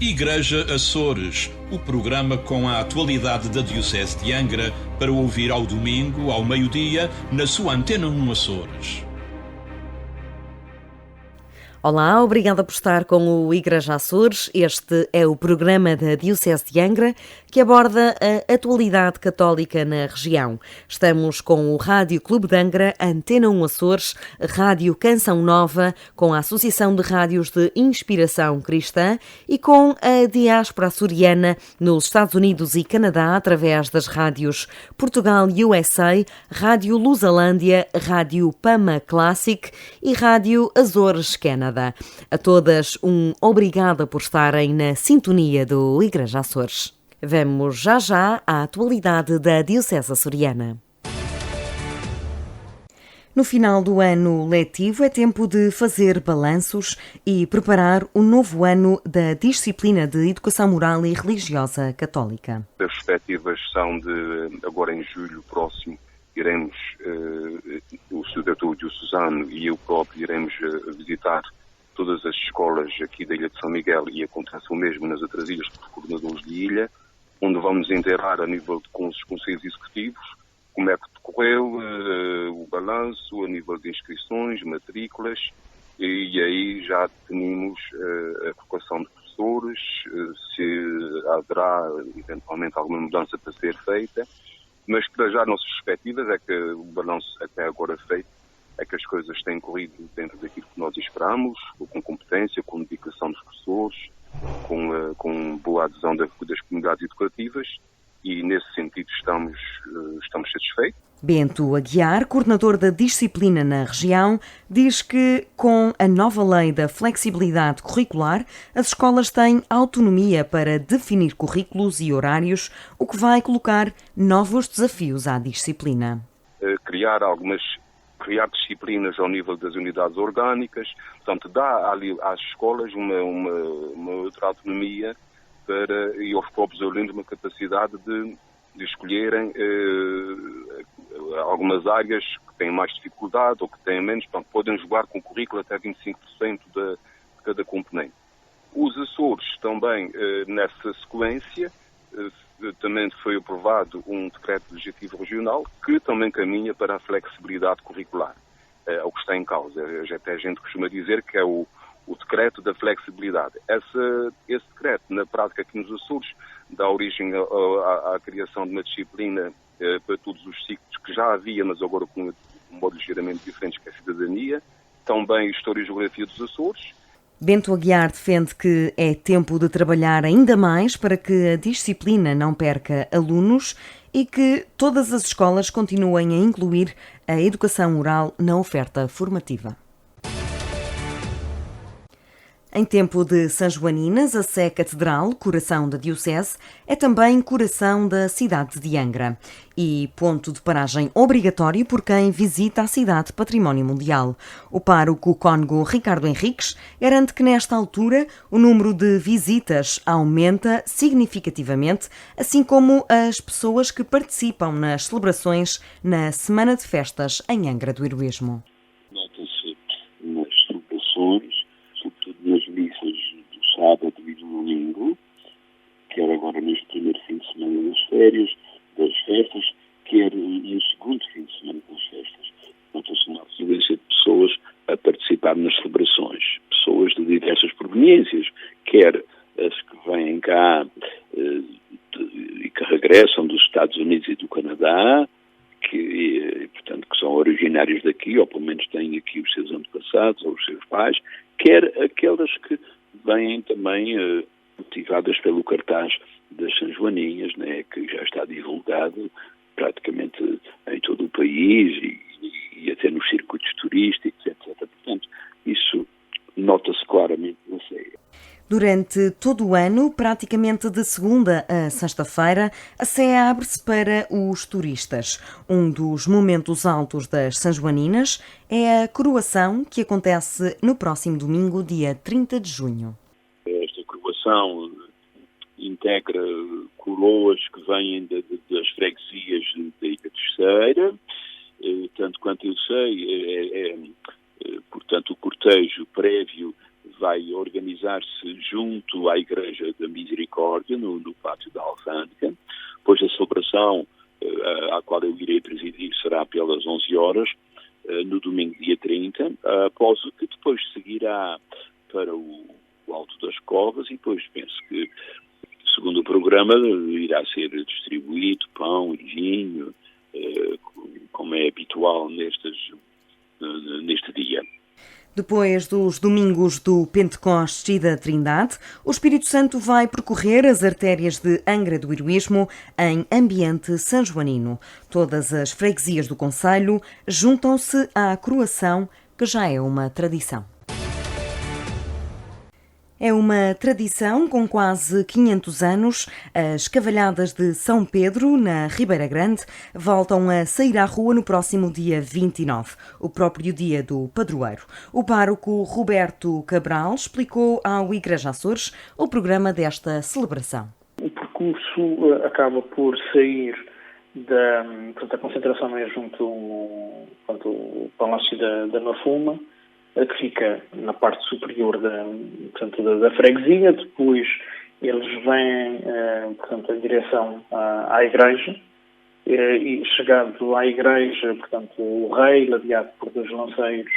Igreja Açores, o programa com a atualidade da Diocese de Angra para ouvir ao domingo, ao meio-dia, na sua Antena 1 Açores. Olá, obrigada por estar com o Igreja Açores. Este é o programa da Diocese de Angra que aborda a atualidade católica na região. Estamos com o Rádio Clube de Angra, Antena 1 Açores, Rádio Canção Nova, com a Associação de Rádios de Inspiração Cristã e com a diáspora açoriana nos Estados Unidos e Canadá através das rádios Portugal USA, Rádio Lusalândia, Rádio Pama Classic e Rádio Azores Canadá. A todas obrigada por estarem na sintonia do Igreja Açores. Vamos já à atualidade da Diocese Açoriana. No final do ano letivo é tempo de fazer balanços e preparar o novo ano da disciplina de Educação Moral e Religiosa Católica. As perspectivas são de, agora em julho próximo, iremos, o Sr. Doutor Diocesano e eu próprio iremos visitar todas as escolas aqui da Ilha de São Miguel, e acontece o mesmo nas outras ilhas por coordenadores de ilha, onde vamos inteirar a nível com os conselhos executivos como é que decorreu o balanço a nível de inscrições, matrículas, e aí já definimos a colocação de professores, se haverá eventualmente alguma mudança para ser feita, mas para já nossas perspectivas é que o balanço até agora feito é que as coisas têm corrido dentro daquilo que nós esperamos, com competência, com dedicação dos professores, com boa adesão das comunidades educativas, e nesse sentido estamos satisfeitos. Bento Aguiar, coordenador da disciplina na região, diz que com a nova lei da flexibilidade curricular, as escolas têm autonomia para definir currículos e horários, o que vai colocar novos desafios à disciplina. Criar disciplinas ao nível das unidades orgânicas, portanto, dá ali às escolas uma outra autonomia e aos próprios alunos uma capacidade de escolherem algumas áreas que têm mais dificuldade ou que têm menos, portanto, podem jogar com o currículo até 25% de cada componente. Os Açores também, nessa sequência, também foi aprovado um decreto legislativo regional que também caminha para a flexibilidade curricular. É o que está em causa. Até a gente costuma dizer que é o decreto da flexibilidade. Esse decreto, na prática aqui nos Açores, dá origem à criação de uma disciplina para todos os ciclos que já havia, mas agora com um modo ligeiramente diferente, que é a cidadania, também História e Geografia dos Açores. Bento Aguiar defende que é tempo de trabalhar ainda mais para que a disciplina não perca alunos e que todas as escolas continuem a incluir a educação oral na oferta formativa. Em tempo de Sanjoaninas, a Sé Catedral, coração da Diocese, é também coração da cidade de Angra e ponto de paragem obrigatório por quem visita a cidade Património Mundial. O pároco cônego Ricardo Henriques garante que nesta altura o número de visitas aumenta significativamente, assim como as pessoas que participam nas celebrações na Semana de Festas em Angra do Heroísmo. Nota-se nas celebrações, sobretudo nas missas do sábado e do domingo, quer agora neste primeiro fim de semana das férias, das festas, quer no segundo fim de semana das festas. Nota-se uma afluência de pessoas a participar nas celebrações, pessoas de diversas proveniências, quer as que vêm cá e que regressam dos Estados Unidos e do Canadá, portanto, que são originários daqui, ou pelo menos têm aqui os seus antepassados ou os seus pais, quer aquelas que vêm também motivadas pelo cartaz das Sanjoaninhas, né, que já está divulgado praticamente em todo o país e até nos circuitos turísticos, etc. Portanto, isso nota-se claramente na Sé. Durante todo o ano, praticamente de segunda a sexta-feira, a Sé abre-se para os turistas. Um dos momentos altos das Sanjoaninas é a coroação, que acontece no próximo domingo, dia 30 de junho. Esta coroação integra coroas que vêm das freguesias da Ilha Terceira, tanto quanto eu sei, portanto, o cortejo prévio vai organizar-se junto à Igreja da Misericórdia, no Pátio da Alfândega, pois a celebração à qual eu irei presidir será pelas 11 horas, no domingo dia 30, após o que depois seguirá para o Alto das Covas, e depois penso que, segundo o programa, irá ser distribuído pão e vinho, como é habitual neste dia. Depois dos domingos do Pentecostes e da Trindade, o Espírito Santo vai percorrer as artérias de Angra do Heroísmo em ambiente sanjoanino. Todas as freguesias do concelho juntam-se à coroação, que já é uma tradição. É uma tradição com quase 500 anos. As cavalhadas de São Pedro, na Ribeira Grande, voltam a sair à rua no próximo dia 29, o próprio dia do padroeiro. O pároco Roberto Cabral explicou ao Igreja Açores o programa desta celebração. O percurso acaba por sair da concentração junto ao Palácio da Mafuma, que fica na parte superior da freguesia. Depois eles vêm em direção à igreja, e chegado à igreja, o rei, ladeado por 2 lanceiros,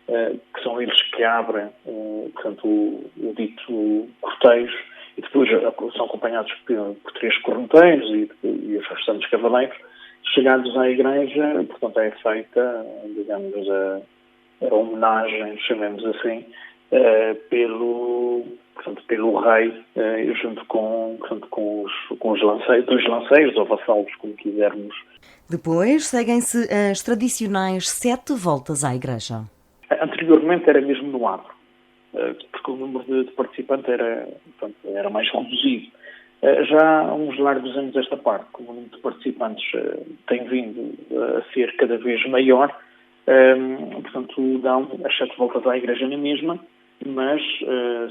que são eles que abrem o dito cortejo, e depois são acompanhados por 3 correnteiros e os restantes cavaleiros. Chegados à igreja, é feita, digamos, a homenagem, chamemos assim, pelo rei, junto com os lanceiros, 2 lanceiros ou vassalos, como quisermos. Depois seguem-se as tradicionais 7 voltas à igreja. Anteriormente era mesmo no adro, porque o número de participantes era mais reduzido. Já há uns largos anos esta parte, como o número de participantes tem vindo a ser cada vez maior, dão as 7 voltas à igreja na mesma, mas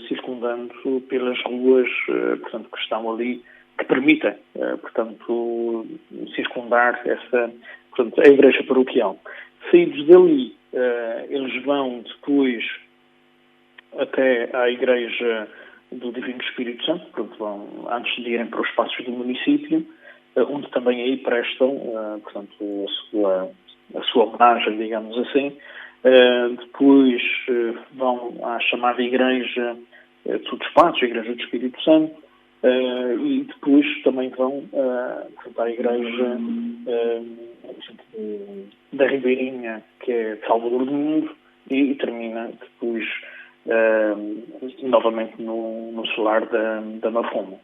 circundando pelas ruas que estão ali, que permitem circundar a igreja paroquial. Saídos dali, eles vão depois até à igreja do Divino Espírito Santo, antes de irem para os espaços do município, onde também aí prestam a sua homenagem, digamos assim. Depois vão à chamada Igreja dos Passos, a Igreja do Espírito Santo, e depois também vão à Igreja da Ribeirinha, que é de Salvador do Mundo, e termina depois novamente no solar da Mafuma.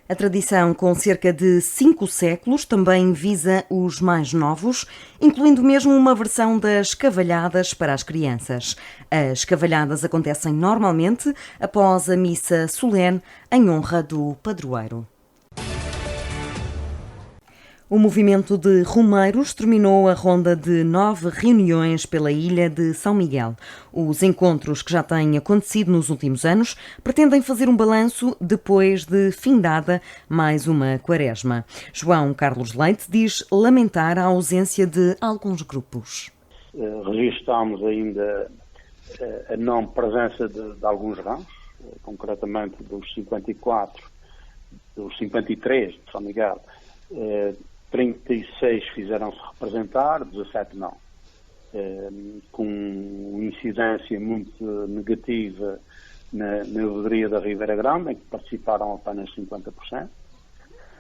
A tradição, com cerca de 5 séculos, também visa os mais novos, incluindo mesmo uma versão das cavalhadas para as crianças. As cavalhadas acontecem normalmente após a missa solene em honra do padroeiro. O movimento de Romeiros terminou a ronda de 9 reuniões pela ilha de São Miguel. Os encontros que já têm acontecido nos últimos anos pretendem fazer um balanço depois de findada mais uma quaresma. João Carlos Leite diz lamentar a ausência de alguns grupos. Registámos ainda a não presença de alguns rãos, concretamente dos 54, dos 53 de São Miguel. 36 fizeram-se representar, 17 não. Com incidência muito negativa na vedaria da Ribeira Grande, em que participaram apenas 50%,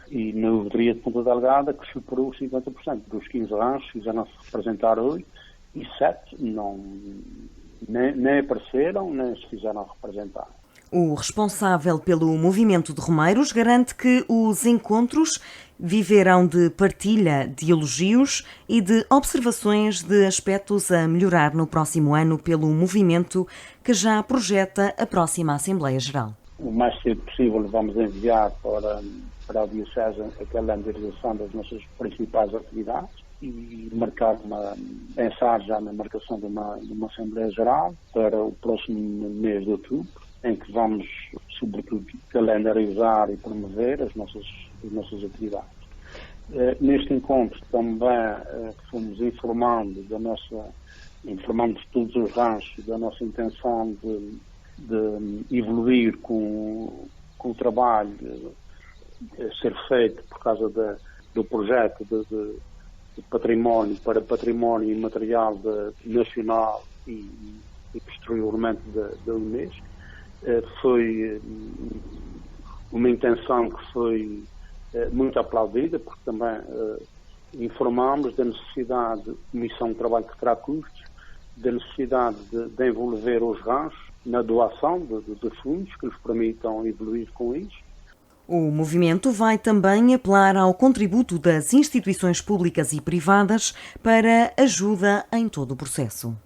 e na vedaria de Ponta Delgada, que superou os 50%. Dos 15 rãs fizeram-se representar 8, e 7 nem apareceram, nem se fizeram representar. O responsável pelo movimento de Romeiros garante que os encontros viverão de partilha de elogios e de observações de aspectos a melhorar no próximo ano pelo movimento, que já projeta a próxima Assembleia Geral. O mais cedo possível vamos enviar para a Diocese a calendarização das nossas principais atividades e pensar já na marcação de uma Assembleia Geral para o próximo mês de outubro, em que vamos, sobretudo, calendarizar e promover as nossas atividades. Neste encontro também fomos informando todos os ranchos da nossa intenção de evoluir com o trabalho a ser feito por causa do projeto de património para património imaterial nacional e posteriormente da Unesco. Foi uma intenção que foi muito aplaudida, porque também informámos da necessidade, comissão de trabalho que terá custos, da necessidade de envolver os ranchos na doação de fundos que nos permitam evoluir com isso. O movimento vai também apelar ao contributo das instituições públicas e privadas para ajuda em todo o processo.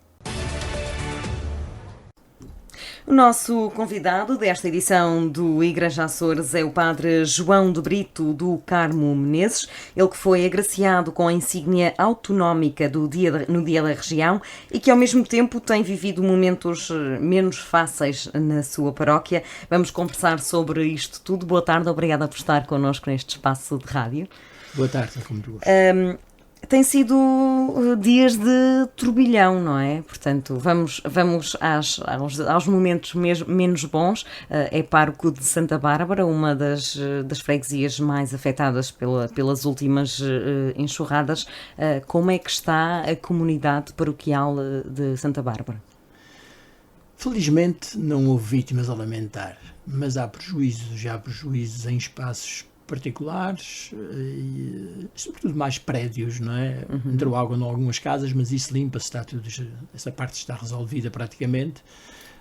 O nosso convidado desta edição do Igreja Açores é o padre João de Brito do Carmo Menezes, ele que foi agraciado com a insígnia autonómica no Dia da Região e que ao mesmo tempo tem vivido momentos menos fáceis na sua paróquia. Vamos conversar sobre isto tudo. Boa tarde, obrigada por estar connosco neste espaço de rádio. Boa tarde, como tu gostas. Tem sido dias de turbilhão, não é? Portanto, vamos aos momentos menos bons. É pároco de Santa Bárbara, uma das freguesias mais afetadas pelas últimas enxurradas. Como é que está a comunidade paroquial de Santa Bárbara? Felizmente não houve vítimas a lamentar, mas há prejuízos em espaços particulares e sobretudo mais prédios, não é? Entrou água em algumas casas, mas isso limpa-se, essa parte está resolvida praticamente,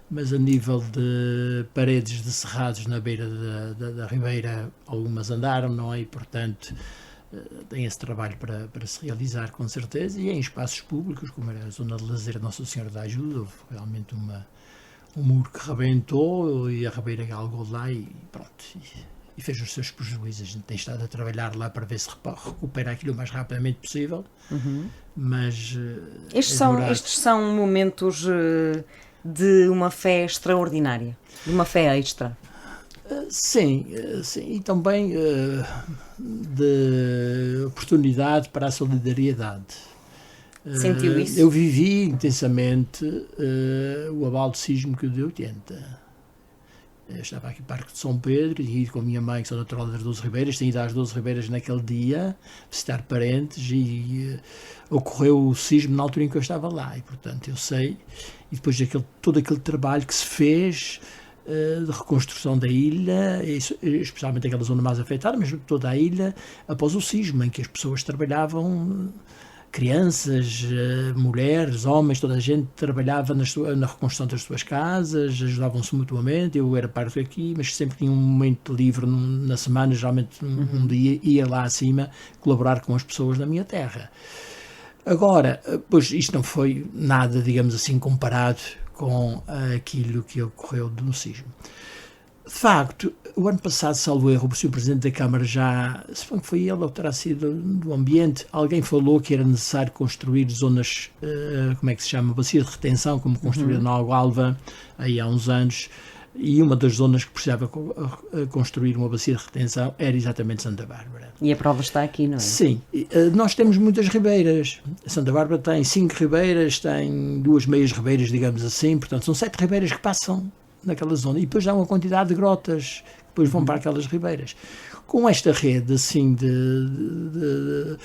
mas a nível de paredes de cerrados na beira da ribeira, algumas andaram, não é? E, portanto, tem esse trabalho para se realizar com certeza, e em espaços públicos, como era a zona de lazer Nossa Senhora da Ajuda, houve realmente um muro que rebentou e a ribeira galgou lá e pronto, e fez os seus prejuízos. A gente tem estado a trabalhar lá para ver se recupera aquilo o mais rapidamente possível, mas... Estes são momentos de uma fé extraordinária, de uma fé extra. Sim, e também de oportunidade para a solidariedade. Sentiu isso? Eu vivi intensamente o abalo sísmico de 80. Eu estava aqui no Parque de São Pedro e com a minha mãe, que sou natural das 12 Ribeiras, tinha ido às 12 Ribeiras naquele dia, visitar parentes, e ocorreu o sismo na altura em que eu estava lá, e portanto eu sei, e depois todo aquele trabalho que se fez de reconstrução da ilha, especialmente aquela zona mais afetada, mas toda a ilha, após o sismo, em que as pessoas trabalhavam, crianças, mulheres, homens, toda a gente trabalhava na reconstrução das suas casas, ajudavam-se mutuamente. Eu era parte aqui, mas sempre tinha um momento livre na semana, geralmente um dia, ia lá acima colaborar com as pessoas da minha terra. Agora, pois isto não foi nada, digamos assim, comparado com aquilo que ocorreu no sismo. De facto, o ano passado, salvo erro, o Sr. Presidente da Câmara já, se foi ele ou terá sido do Ambiente, alguém falou que era necessário construir zonas, como é que se chama, bacia de retenção, como construíram na Algalva aí há uns anos, e uma das zonas que precisava construir uma bacia de retenção era exatamente Santa Bárbara. E a prova está aqui, não é? Sim, nós temos muitas ribeiras. Santa Bárbara tem 5 ribeiras, tem 2 meias ribeiras, digamos assim, portanto são 7 ribeiras que passam naquela zona, e depois há uma quantidade de grotas que depois vão para aquelas ribeiras. Com esta rede assim de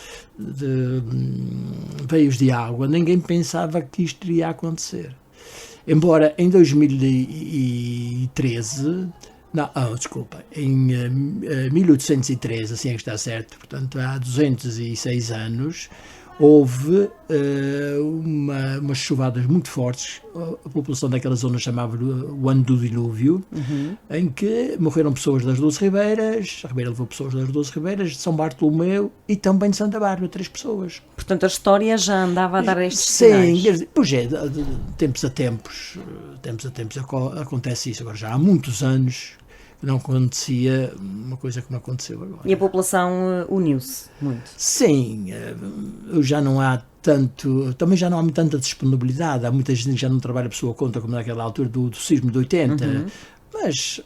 veios de água, ninguém pensava que isto iria acontecer. Embora em 2013, em 1813, assim é que está certo, portanto há 206 anos, houve umas chuvadas muito fortes. A população daquela zona chamava o ano do dilúvio, em que morreram pessoas das 12 Ribeiras, a Ribeira levou pessoas das 12 Ribeiras, de São Bartolomeu e também de Santa Bárbara, 3 pessoas. Portanto, a história já andava a dar estes sinais. Sim, pois é, de tempos a tempos acontece isso. Agora já há muitos anos não acontecia uma coisa que não aconteceu agora. E a população uniu-se muito? Sim, já não há tanto, também já não há tanta disponibilidade, há muita gente que já não trabalha por sua conta como naquela altura do sismo de 80, mas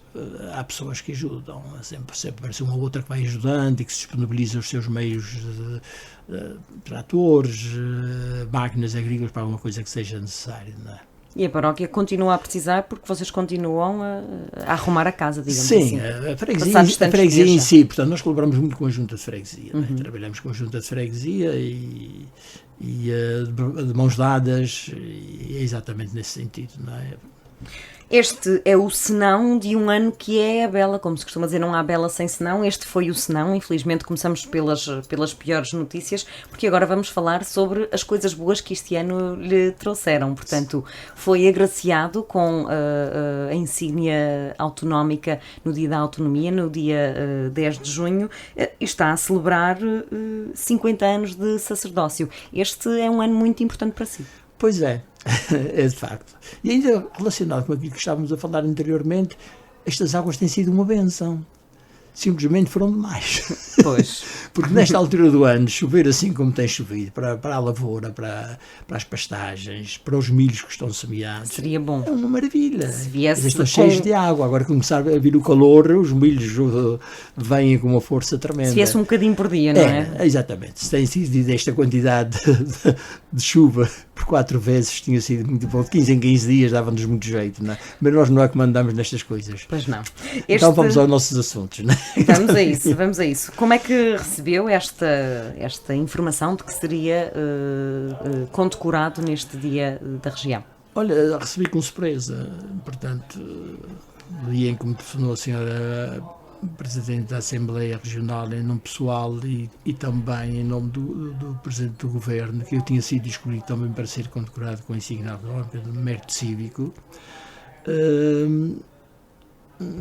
há pessoas que ajudam, sempre aparece uma ou outra que vai ajudando e que se disponibiliza os seus meios de tratores, máquinas agrícolas para alguma coisa que seja necessária, não é? E a paróquia continua a precisar porque vocês continuam a arrumar a casa, digamos Sim, assim. A freguesia em si, portanto, nós colaboramos muito com a Junta de Freguesia, né? Trabalhamos com a Junta de Freguesia e de mãos dadas, e é exatamente nesse sentido, não é? Este é o senão de um ano que é a bela, como se costuma dizer, não há bela sem senão. Este foi o senão, infelizmente começamos pelas piores notícias, porque agora vamos falar sobre as coisas boas que este ano lhe trouxeram. Portanto, foi agraciado com a insígnia autonómica no dia da autonomia, no dia 10 de junho, e está a celebrar 50 anos de sacerdócio. Este é um ano muito importante para si. Pois é, é de facto. E ainda relacionado com aquilo que estávamos a falar anteriormente, estas águas têm sido uma bênção. Simplesmente foram demais. Pois. Porque nesta altura do ano, chover assim como tem chovido, para a lavoura, para as pastagens, para os milhos que estão semeados. Seria bom. É uma maravilha. Se viesse estão cheios de água. Agora começar a vir o calor, os milhos vêm com uma força tremenda. Se viesse um bocadinho por dia, não é? Exatamente. Se tem sido esta quantidade de chuva por 4 vezes, tinha sido muito bom. De 15 em 15 dias dava-nos muito jeito, não é? Mas nós não é que mandamos nestas coisas. Pois não. Então vamos aos nossos assuntos, não é? Vamos a isso. Como é que recebeu esta informação de que seria condecorado neste dia da região? Olha, recebi com surpresa. Portanto, no dia em que me telefonou a senhora Presidente da Assembleia Regional em nome pessoal e também em nome do Presidente do Governo, que eu tinha sido escolhido também para ser condecorado com a insígnia autonómica de mérito cívico.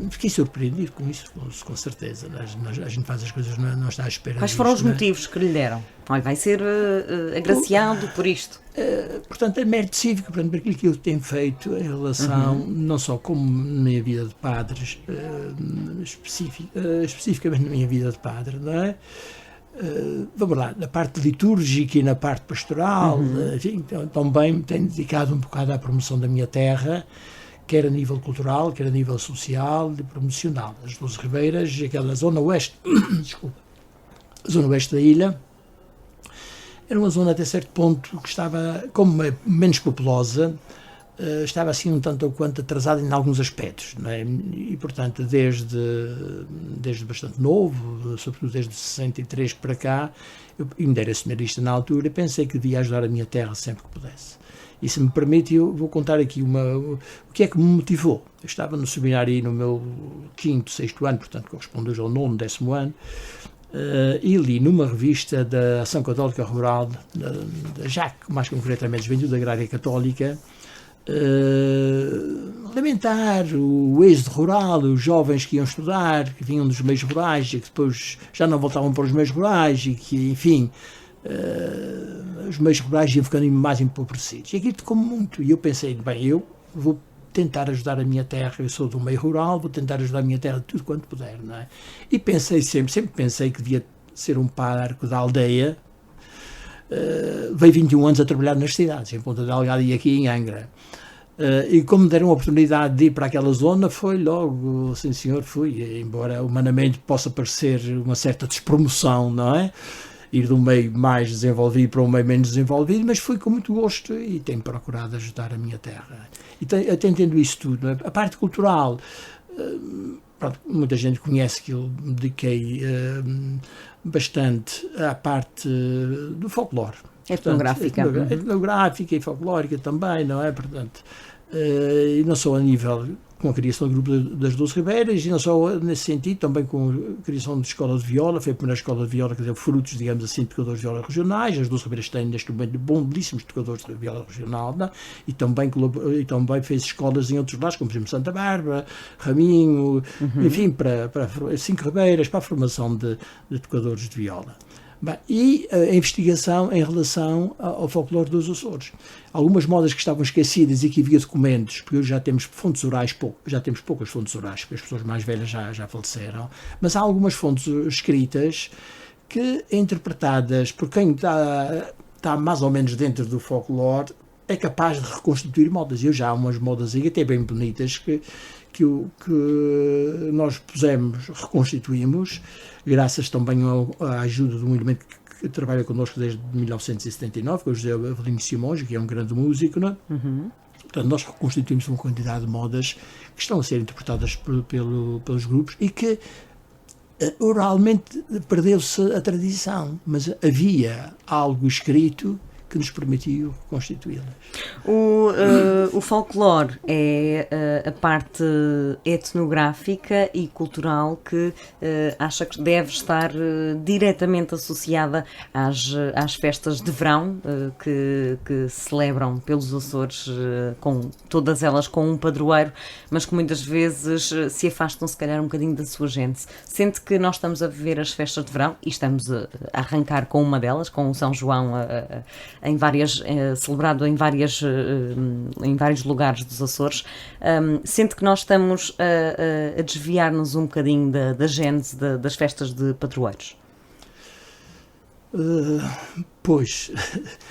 Fiquei surpreendido com isso, com certeza. A gente faz as coisas, não está à espera. Quais foram os motivos que lhe deram? Olha, vai ser agraciado por isto. Portanto, é mérito cívico, portanto, por aquilo que eu tenho feito em relação, não só como na minha vida de padres, especificamente na minha vida de padre, não é? Vamos lá, na parte litúrgica e na parte pastoral, enfim, também me tenho dedicado um bocado à promoção da minha terra, quer a nível cultural, quer a nível social e promocional. As 12 Ribeiras, aquela zona oeste, a zona oeste da ilha, era uma zona até certo ponto que estava, como menos populosa, estava assim um tanto ou quanto atrasada em alguns aspectos, não é? E portanto, desde bastante novo, sobretudo desde 63 para cá, eu ainda era seminarista na altura, pensei que devia ajudar a minha terra sempre que pudesse. E se me permite, eu vou contar aqui o que é que me motivou. Eu estava no seminário no meu 5º, 6º ano, portanto corresponde hoje ao 9º, 10º ano, e li numa revista da Ação Católica Rural, da JAC, mais concretamente Juventude Agrária Católica, lamentar o êxodo rural, os jovens que iam estudar, que vinham dos meios rurais e que depois já não voltavam para os meios rurais e que, enfim, os meios rurais iam ficando mais empobrecidos. E aquilo tocou muito. E eu pensei, bem, eu vou tentar ajudar a minha terra, eu sou do meio rural, vou tentar ajudar a minha terra tudo quanto puder, não é? E pensei sempre pensei que devia ser um pároco da aldeia. Veio 21 anos a trabalhar nas cidades, em Ponta Delgada e aqui em Angra. E como me deram a oportunidade de ir para aquela zona, foi logo, sim senhor, fui, embora humanamente possa parecer uma certa despromoção, não é? Ir de um meio mais desenvolvido para um meio menos desenvolvido, mas fui com muito gosto e tenho procurado ajudar a minha terra. E atendendo isso tudo, a parte cultural, pronto, muita gente conhece que eu me dediquei bastante à parte do folclore. Etnográfica. Etnográfica e folclórica também, não é? Portanto, e não só a nível com a criação do grupo das 12 Ribeiras, e não só nesse sentido, também com a criação de escola de viola, foi a primeira escola de viola que deu frutos, digamos assim, de tocadores de viola regionais. As 12 Ribeiras têm neste momento belíssimos tocadores de viola regional, não? E também fez escolas em outros lados, como por exemplo Santa Bárbara, Raminho, enfim, para 5 Ribeiras, para a formação de tocadores de viola. Bem, e a investigação em relação ao folclore dos Açores. Algumas modas que estavam esquecidas e que havia documentos, porque hoje já temos fontes orais, já temos poucas fontes orais, porque as pessoas mais velhas já faleceram, mas há algumas fontes escritas que, interpretadas por quem está mais ou menos dentro do folclore, é capaz de reconstituir modas. E hoje há umas modas aí até bem bonitas que nós reconstituímos, graças também à ajuda de um elemento que trabalha connosco desde 1979, que é o José Avelino Simões, que é um grande músico, não é? Portanto, nós constituímos uma quantidade de modas que estão a ser interpretadas pelos grupos e que oralmente perdeu-se a tradição, mas havia algo escrito que nos permitiu constituí-las. O folclore é a parte etnográfica e cultural que acha que deve estar diretamente associada às festas de verão que se celebram pelos Açores, com todas elas com um padroeiro, mas que muitas vezes se afastam se calhar um bocadinho da sua gênese. Sente que nós estamos a viver as festas de verão e estamos a arrancar com uma delas, com o São João celebrado em vários lugares dos Açores. Sente que nós estamos a desviar-nos um bocadinho da gênese das festas de padroeiros? Pois.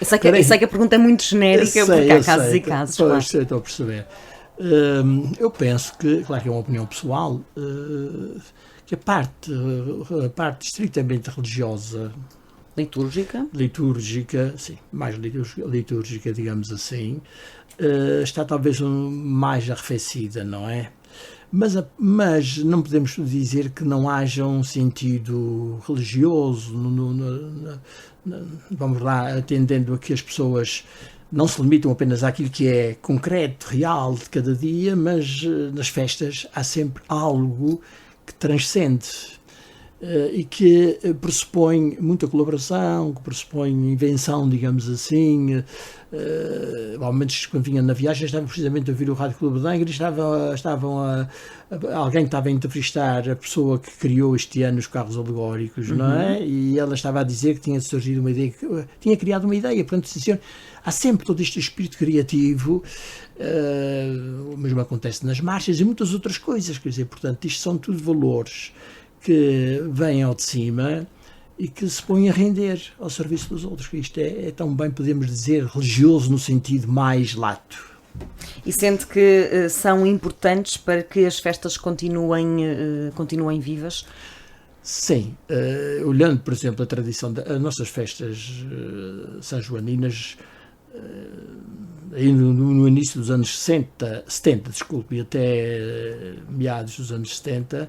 Eu sei que a pergunta é muito genérica, porque há casos e casos. Pois, claro. Estou a perceber. Eu penso que, claro que é uma opinião pessoal, que a parte estritamente religiosa, litúrgica, sim, mais litúrgica, digamos assim, está talvez mais arrefecida, não é? Mas não podemos dizer que não haja um sentido religioso, vamos lá, atendendo a que as pessoas não se limitam apenas àquilo que é concreto, real de cada dia, mas nas festas há sempre algo que transcende. E que pressupõe muita colaboração, que pressupõe invenção, digamos assim. Ao menos quando vinha na viagem, estava precisamente a ouvir o Rádio Clube de Angra e alguém estava a entrevistar a pessoa que criou este ano os carros alegóricos, não é? E ela estava a dizer que tinha surgido uma ideia, tinha criado uma ideia. Portanto, há sempre todo este espírito criativo. O mesmo acontece nas marchas e muitas outras coisas. Quer dizer, portanto, isto são tudo valores que vêm ao de cima e que se põem a render ao serviço dos outros. Isto é também, podemos dizer, religioso no sentido mais lato. E sente que são importantes para que as festas continuem vivas? Sim. Olhando, por exemplo, a tradição das nossas festas sanjoaninas, no início dos anos 70, e até meados dos anos 70,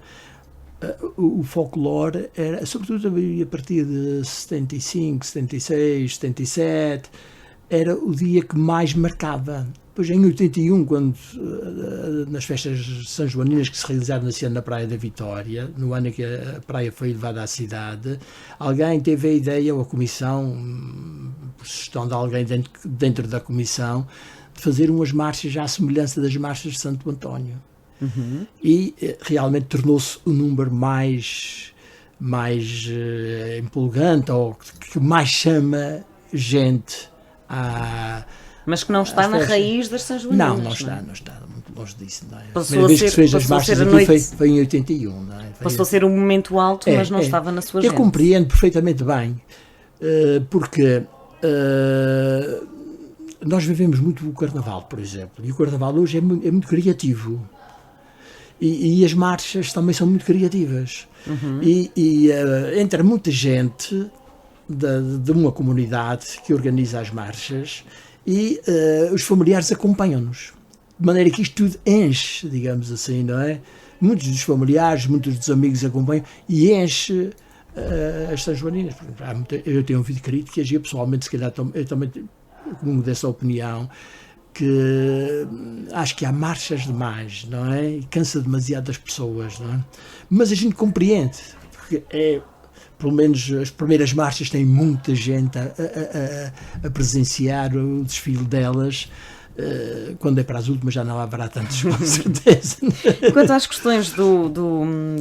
o folclore era, sobretudo a partir de 75, 76, 77, era o dia que mais marcava. Depois, em 81, quando nas festas sanjoaninas que se realizaram nesse ano na Praia da Vitória, no ano em que a praia foi levada à cidade, alguém teve a ideia, ou a comissão, por sugestão de alguém dentro da comissão, de fazer umas marchas já à semelhança das marchas de Santo António. E realmente tornou-se o número mais empolgante, ou que mais chama gente a... Mas que não está na raiz das sanjoaninas. Não está muito longe disso. Não é? A primeira vez que se fez as marchas aqui foi em 81. Não é? Passou a ser um momento alto, mas não estava na sua gente. Eu compreendo perfeitamente bem, porque nós vivemos muito o Carnaval, por exemplo, e o Carnaval hoje é muito criativo. E as marchas também são muito criativas. E entra muita gente de uma comunidade que organiza as marchas e os familiares acompanham-nos. De maneira que isto tudo enche, digamos assim, não é? Muitos dos familiares, muitos dos amigos acompanham e enche as sanjoaninas. Eu tenho ouvido críticas e eu pessoalmente, se calhar, eu também comungo dessa opinião, que acho que há marchas demais, não é? E cansa demasiado as pessoas, não é? Mas a gente compreende, porque pelo menos as primeiras marchas têm muita gente a presenciar o desfile delas. Quando é para as últimas já não haverá tantos, com certeza. Quanto às questões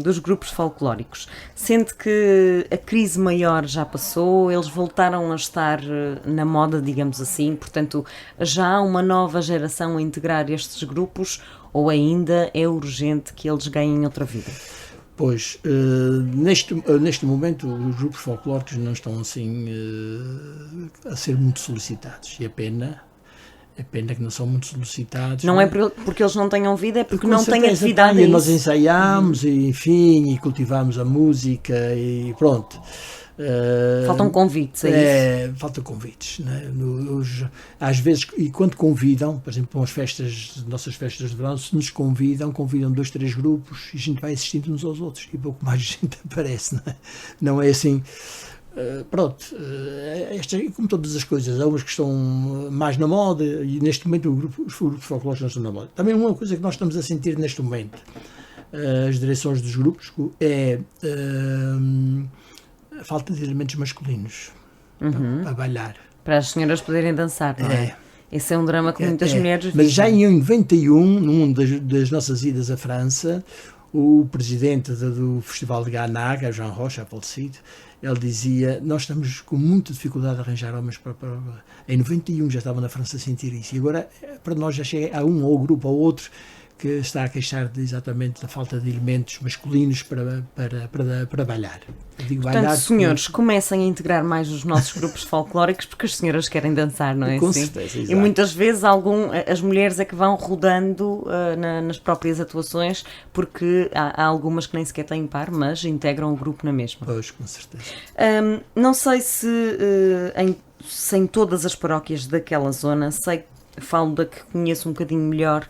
dos grupos folclóricos, sente que a crise maior já passou, eles voltaram a estar na moda, digamos assim, portanto já há uma nova geração a integrar estes grupos, ou ainda é urgente que eles ganhem outra vida? Pois, neste momento os grupos folclóricos não estão assim a ser muito solicitados, e é pena que não são muito solicitados. Não é porque eles não tenham vida, é porque não têm atividade. Nós ensaiámos, e, enfim, e cultivamos a música e pronto. Faltam convites, é isso? Faltam convites, né? Às vezes, e quando convidam, por exemplo, as nossas festas de verão, se nos convidam 2, 3 grupos e a gente vai assistindo uns aos outros e pouco mais gente aparece, não é assim. Pronto, como todas as coisas, há umas que estão mais na moda e neste momento os grupos folclóricos não estão na moda. Também uma coisa que nós estamos a sentir neste momento, as direções dos grupos, é a falta de elementos masculinos para bailar. Para as senhoras poderem dançar, não é? Esse é um drama que muitas mulheres vivem. Mas já em 91, numa das nossas idas à França, o presidente do Festival de Ganaga, Jean Rocha, falecido, ele dizia, nós estamos com muita dificuldade de arranjar homens para... Em 91 já estavam na França a sentir isso, e agora para nós já chega a um ou grupo ou outro que está a queixar exatamente da falta de elementos masculinos para bailar. Portanto, bailar, senhores, comecem a integrar mais os nossos grupos folclóricos porque as senhoras querem dançar, não é? Com assim? certeza, exato. E muitas vezes as mulheres é que vão rodando nas próprias atuações, porque há algumas que nem sequer têm par, mas integram o grupo na mesma. Pois, com certeza. Não sei se em todas as paróquias daquela zona, falo da que conheço um bocadinho melhor,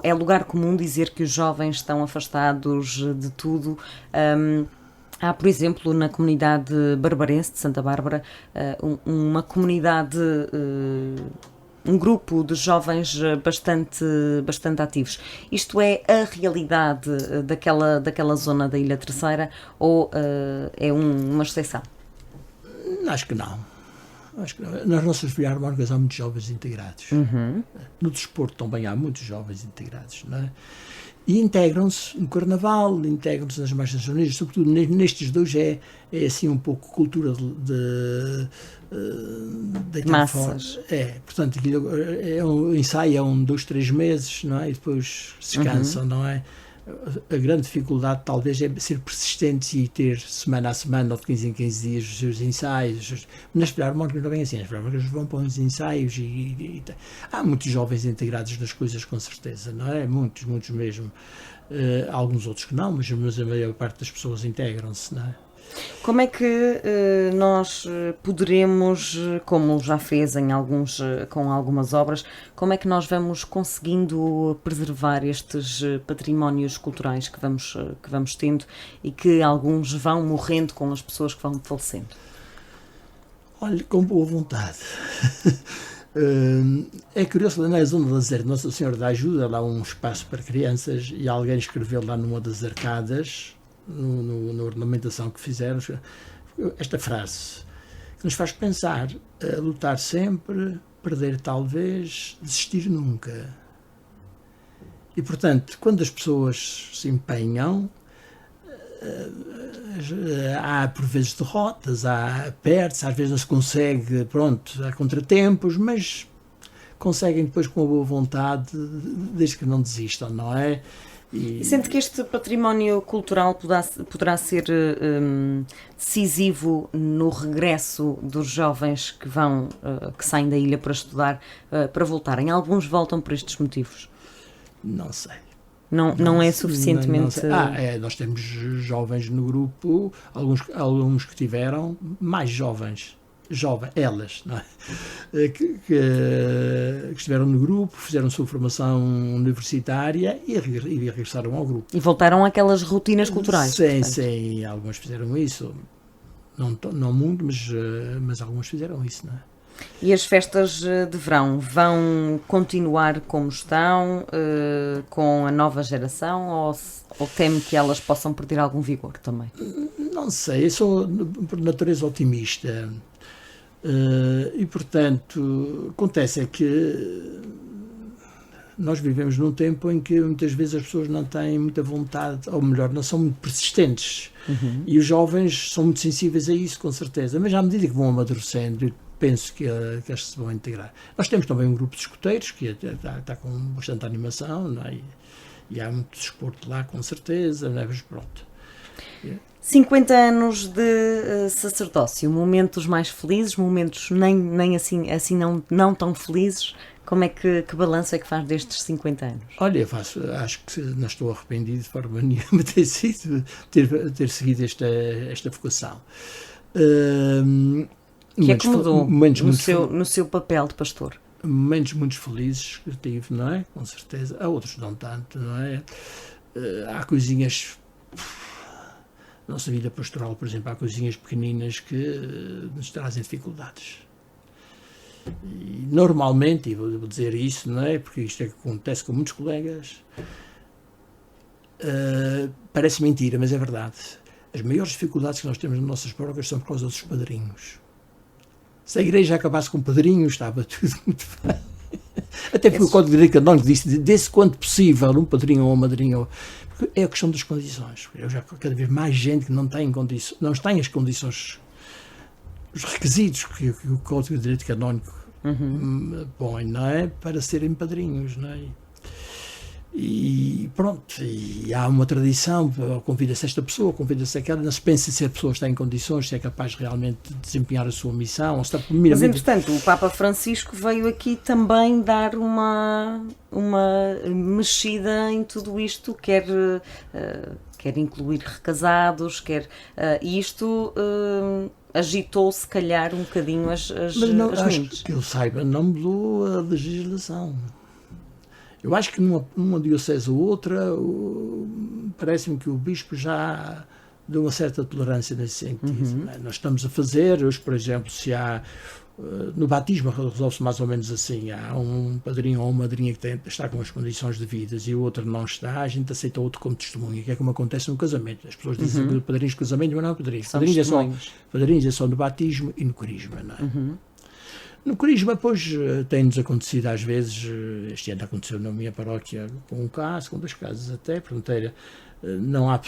é lugar comum dizer que os jovens estão afastados de tudo. Há, por exemplo, na comunidade barbarense de Santa Bárbara, uma comunidade, um grupo de jovens bastante ativos. Isto é a realidade daquela zona da Ilha Terceira ou é uma exceção? Acho que não. Nas nossas filharmónicas há muitos jovens integrados. No desporto também há muitos jovens integrados, não é? E integram-se no Carnaval, integram-se nas marchas nacionais, sobretudo nestes dois é assim um pouco cultura de massas. Portanto, o ensaio é 2, 3 meses, não é? E depois descansam, não é? A grande dificuldade talvez é ser persistentes e ter semana a semana ou de 15 em 15 dias os seus ensaios. Nas filharmónicas não é bem assim, as filharmónicas vão para os ensaios e há muitos jovens integrados nas coisas, com certeza, não é? Muitos mesmo. Alguns outros que não, mas a maior parte das pessoas integram-se, não é? Como é que nós poderemos, como já fez com algumas obras, como é que nós vamos conseguindo preservar estes patrimónios culturais que vamos tendo e que alguns vão morrendo com as pessoas que vão falecendo? Olha, com boa vontade. É curioso, na zona da Zero, Nossa Senhora da Ajuda, lá um espaço para crianças, e alguém escreveu lá numa das arcadas, na ornamentação que fizeram, esta frase que nos faz pensar: lutar sempre, perder talvez, desistir nunca. E portanto, quando as pessoas se empenham, há por vezes derrotas, há perdas, às vezes não se consegue, há contratempos, mas conseguem depois com a boa vontade, desde que não desistam, não é? E sente que este património cultural poderá ser decisivo no regresso dos jovens que saem da ilha para estudar, para voltarem? Alguns voltam por estes motivos? Não sei. Não é suficientemente... Nós temos jovens no grupo, alguns que tiveram mais jovens, elas, não é? que estiveram no grupo, fizeram sua formação universitária e regressaram ao grupo. E voltaram àquelas rotinas culturais. Sim, alguns fizeram isso. Não muito, mas alguns fizeram isso, não é? E as festas de verão vão continuar como estão, com a nova geração, ou teme que elas possam perder algum vigor também? Não sei, eu sou por natureza otimista. E portanto, acontece é que nós vivemos num tempo em que muitas vezes as pessoas não têm muita vontade, ou melhor, não são muito persistentes, e os jovens são muito sensíveis a isso, com certeza, mas à medida que vão amadurecendo, penso que eles se vão integrar. Nós temos também um grupo de escuteiros que está com bastante animação, não é? E há muito desporto lá, com certeza, não é? Mas pronto. 50 anos de sacerdócio, momentos mais felizes, momentos nem assim não tão felizes Como é que balanço é que faz destes 50 anos? Olha, acho que não estou arrependido de forma nenhuma de ter seguido esta vocação. O que é que mudou no seu papel de pastor? Momentos muito felizes que tive, não é? Com certeza. Há outros não tanto, não é? Há coisinhas... Nossa vida pastoral, por exemplo, há coisinhas pequeninas que nos trazem dificuldades. E normalmente, e vou dizer isso, não é? Porque isto é que acontece com muitos colegas, parece mentira, mas é verdade. As maiores dificuldades que nós temos nas nossas paróquias são por causa dos padrinhos. Se a igreja acabasse com padrinhos, estava tudo muito bem. Até foi o Código de Direito Canónico que disse, desse quanto possível, um padrinho ou uma madrinha. Porque é a questão das condições. Eu já cada vez mais gente que não tem as condições, os requisitos que o Código de Direito Canónico põe, não é? Para serem padrinhos, não é? E pronto, e há uma tradição, convida-se esta pessoa, convida-se aquela, não se pensa se a pessoa está em condições, se é capaz realmente de desempenhar a sua missão, ou se está Mas, entretanto, o Papa Francisco veio aqui também dar uma mexida em tudo isto, quer incluir recasados, e isto agitou, se calhar, um bocadinho as mentes. Que eu saiba, não mudou a legislação. Eu acho que numa diocese ou outra, parece-me que o bispo já deu uma certa tolerância nesse sentido. Nós estamos a fazer, hoje, por exemplo, se há... No batismo resolve-se mais ou menos assim, há um padrinho ou uma madrinha que está com as condições devidas e o outro não está, a gente aceita outro como testemunha, que é como acontece no casamento. As pessoas dizem que padrinhos de casamento, mas não é padrinhos. Padrinhos é só no batismo e no crisma, não é? No Crisma, pois, tem-nos acontecido às vezes, este ano aconteceu na minha paróquia com um caso, com 2 casos até, portanto, não há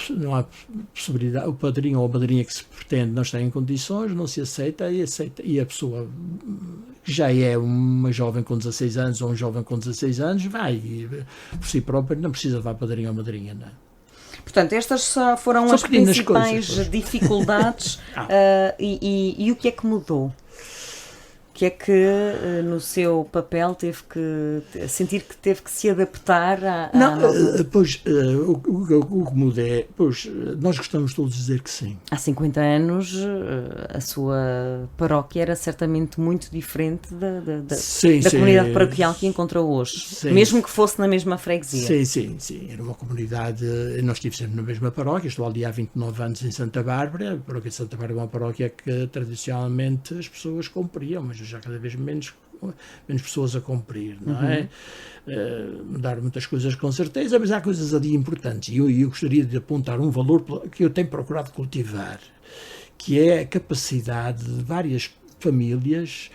possibilidade, o padrinho ou a madrinha que se pretende não está em condições, não se aceita, e a pessoa que já é uma jovem com 16 anos ou um jovem com 16 anos, vai, por si próprio, não precisa levar padrinho ou madrinha, não é? Portanto, estas foram as principais dificuldades e o que é que mudou? O que é que no seu papel teve que sentir que teve que se adaptar Pois, o que muda é, pois, nós gostamos todos de dizer que sim. Há 50 anos a sua paróquia era certamente muito diferente da comunidade paroquial que encontrou hoje, mesmo que fosse na mesma freguesia. Sim, era uma comunidade, nós estivemos sempre na mesma paróquia, estou ali há 29 anos em Santa Bárbara, a paróquia de Santa Bárbara é uma paróquia que tradicionalmente as pessoas cumpriam, mas já cada vez menos pessoas a cumprir, não é? Mudar muitas coisas com certeza, mas há coisas ali importantes e eu gostaria de apontar um valor que eu tenho procurado cultivar, que é a capacidade de várias famílias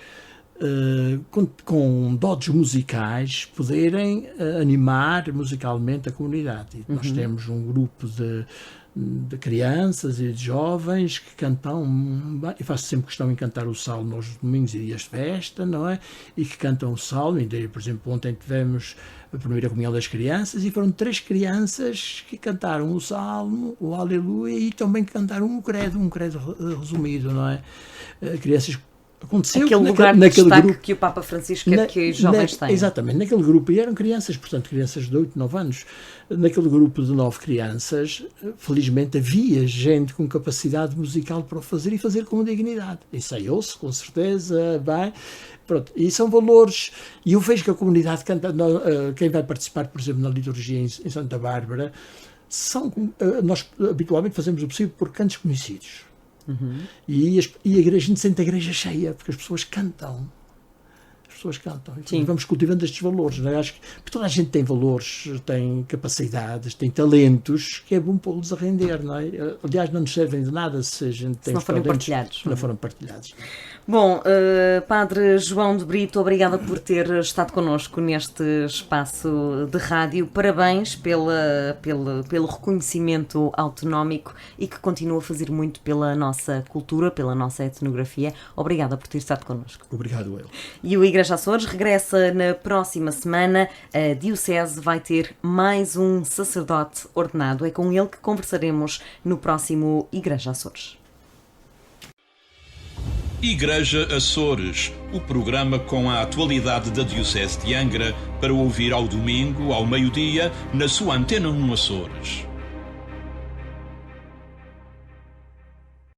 com dotes musicais poderem animar musicalmente a comunidade. Nós temos um grupo de crianças e de jovens que cantam, eu faço sempre questão em cantar o salmo aos domingos e dias de festa, não é? E que cantam o salmo, e daí, por exemplo, ontem tivemos a primeira comunhão das crianças e foram 3 crianças que cantaram o salmo, o aleluia, e também cantaram um credo resumido, não é? Crianças. Aconteceu aquele lugar de destaque grupo, que o Papa Francisco quer que os jovens tenham. Exatamente, naquele grupo, e eram crianças, portanto, crianças de 8, 9 anos, naquele grupo de 9 crianças, felizmente havia gente com capacidade musical para o fazer e fazer com dignidade. Ensaiou-se, com certeza, bem, pronto, e são valores, e eu vejo que a comunidade canta, quem vai participar, por exemplo, na liturgia em Santa Bárbara, nós habitualmente fazemos o possível por cantos conhecidos. E a gente sente a igreja cheia, porque as pessoas cantam. E vamos cultivando estes valores, não é? Acho que toda a gente tem valores, tem capacidades, tem talentos, que é bom pô-los a render, não é? Aliás, não nos servem de nada se a gente tem não forem partilhados. Não foram partilhados. Bom, Padre João de Brito, obrigada por ter estado connosco neste espaço de rádio. Parabéns pelo reconhecimento autonómico e que continua a fazer muito pela nossa cultura, pela nossa etnografia. Obrigada por ter estado connosco. Obrigado, eu. E o Igreja Açores regressa na próxima semana. A Diocese vai ter mais um sacerdote ordenado. É com ele que conversaremos no próximo Igreja Açores. Igreja Açores, o programa com a atualidade da Diocese de Angra para ouvir ao domingo, ao meio-dia, na sua Antena 1 Açores.